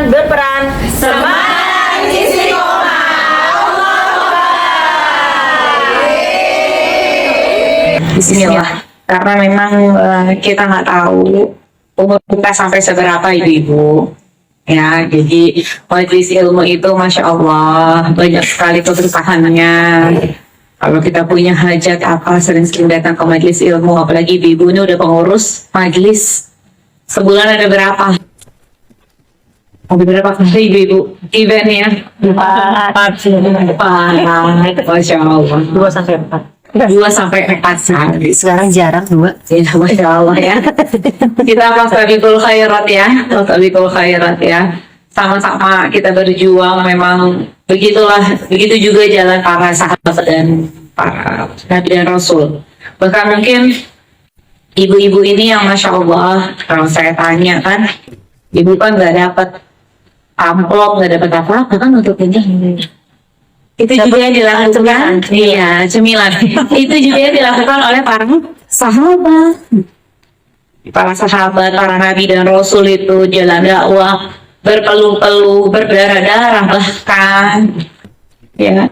akan berperan semangat istiqomah. Bismillah. Karena memang kita nggak tahu umur kita sampai seberapa ibu-ibu. Ya, jadi majelis ilmu itu Masya Allah banyak sekali keberkahannya. Kalau kita punya hajat apa sering-sering datang ke majelis ilmu, apalagi ibu-ibu ini udah pengurus majelis. Sebulan ada berapa? Ada berapa kali ibu-ibu eventnya? 4. Masya Allah. 2 sampai 4 kali. Sekarang jarang 2. Ya, Masya Allah ya. Kita fastabiqul khairat ya. Fastabiqul khairat ya. Sama-sama kita berjuang, memang begitulah. Begitu juga jalan para sahabat dan para nabi dan rasul. Bahkan mungkin ibu-ibu ini yang Masya Allah, kalau saya tanya kan, ibu kan nggak dapat amplop, nggak dapat apa-apa kan untuk ini. Itu juga yang dilakukan, iya, cemilan. Itu juga yang dilakukan oleh para sahabat. Para sahabat, para nabi dan rasul itu jalan dakwah, berpeluh-peluh, berdarah-darah bahkan. Ya.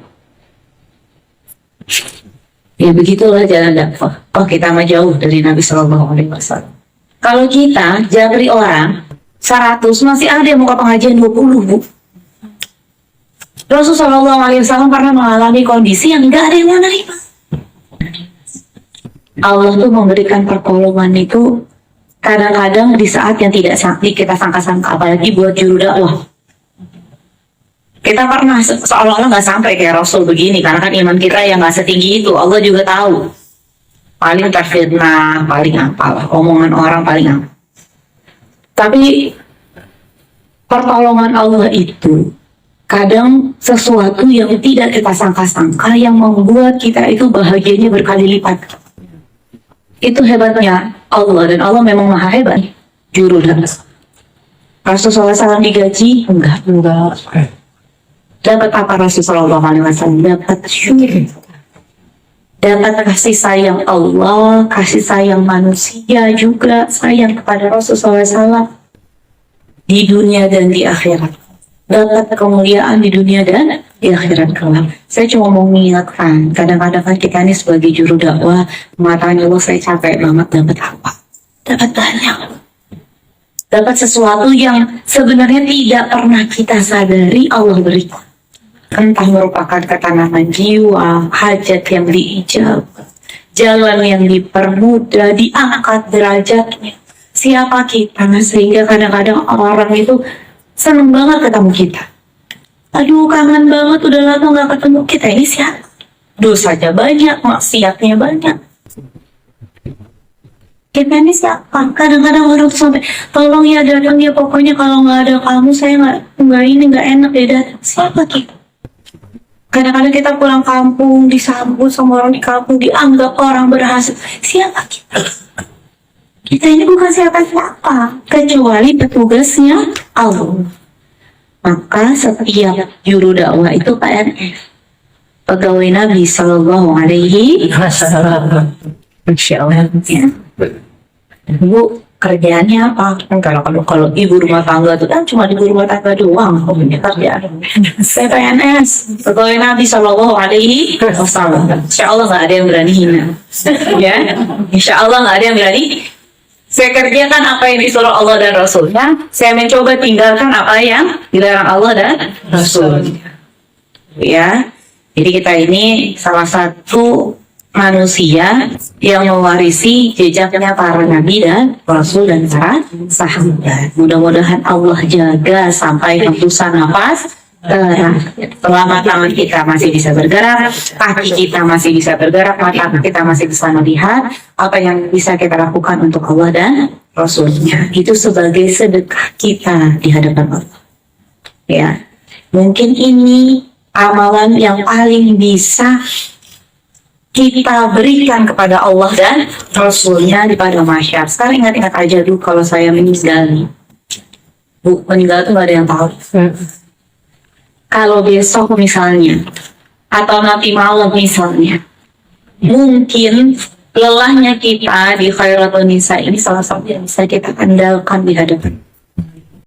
Ya begitulah jalan dakwah. Oh, kita mah jauh dari Nabi Shallallahu Alaihi Wasallam. Kalau kita jabri orang 100, masih ada yang muka pengajian 20, Bu. Rasulullah SAW pernah mengalami kondisi yang nggak ada yang menerima. Allah tuh memberikan pertolongan itu kadang-kadang di saat yang tidak kita sangka-sangka, apalagi buat juru dakwah. Kita pernah seolah-olah nggak sampai kayak Rasul begini, karena kan iman kita yang nggak setinggi itu. Allah juga tahu. Paling terfitnah, paling apalah, omongan orang paling apa. Tapi pertolongan Allah itu kadang sesuatu yang tidak kita sangka-sangka yang membuat kita itu bahagianya berkali lipat. Itu hebatnya Allah, dan Allah memang maha hebat. Juru dakwah. Rasulullah SAW digaji? Enggak. Dapat apa Rasulullah SAW? Dapat syukur. Dapat kasih sayang Allah, kasih sayang manusia juga, sayang kepada Rasulullah SAW di dunia dan di akhirat. Dapat kemuliaan di dunia dan di akhirat kelak. Saya cuma mau mengingatkan, kadang-kadang kan kita ini sebagai juru dakwah mengatakan, Allah saya capek banget, dapat apa? Dapat banyak. Dapat sesuatu yang sebenarnya tidak pernah kita sadari Allah berikan. Entah merupakan ketanaman jiwa, hajat yang diijabah, jalan yang dipermudah, diangkat derajatnya. Siapa kita? Sehingga kadang-kadang orang itu seneng banget ketemu kita. Aduh, kangen banget, udah lama gak ketemu kita. Ini siapa? Dosanya banyak, maksiatnya banyak. Kita ini siapa? Kadang-kadang orang tuh sampai, tolong ya datang ya, pokoknya kalau nggak ada kamu saya nggak enak ya datang. Siapa kita? Kadang-kadang kita pulang kampung disambut sama orang di kampung, dianggap orang berhasil. Siapa kita? Kita ini bukan siapa-siapa kecuali petugasnya Allah. Maka setiap juru dakwah itu PNS, pegawai Nabi Sallallahu Alaihi Wasallam. Insya Allah. Ya. Bu, kerjaannya apa? Kalau ibu rumah tangga itu kan cuma ibu rumah tangga doang. Punya kerjaan. Saya PNS, pegawai Nabi Sallallahu Alaihi Wasallam. Insya Allah nggak ada yang berani hina. Ya, Insya Allah nggak ada yang berani. Saya kerjakan apa yang disuruh Allah dan Rasulnya. Saya mencoba tinggalkan apa yang dilarang Allah dan Rasulnya. Ya, jadi kita ini salah satu manusia yang mewarisi jejaknya para nabi dan rasul dan para sahabat. Mudah-mudahan Allah jaga sampai hembusan nafas. Selama tangan kita masih bisa bergerak, kaki kita masih bisa bergerak, mata kita masih bisa melihat, apa yang bisa kita lakukan untuk Allah dan Rasulnya itu sebagai sedekah kita di hadapan Allah. Ya, mungkin ini amalan yang paling bisa kita berikan kepada Allah dan Rasulnya di pada masyarakat. Sekarang ingat-ingat aja dulu, kalau saya meninggal, Bu, meninggal itu nggak ada yang tahu. Kalau besok misalnya, atau nanti malam misalnya, mungkin lelahnya kita di Khairatul Nisa ini salah satu yang bisa kita andalkan di hadapan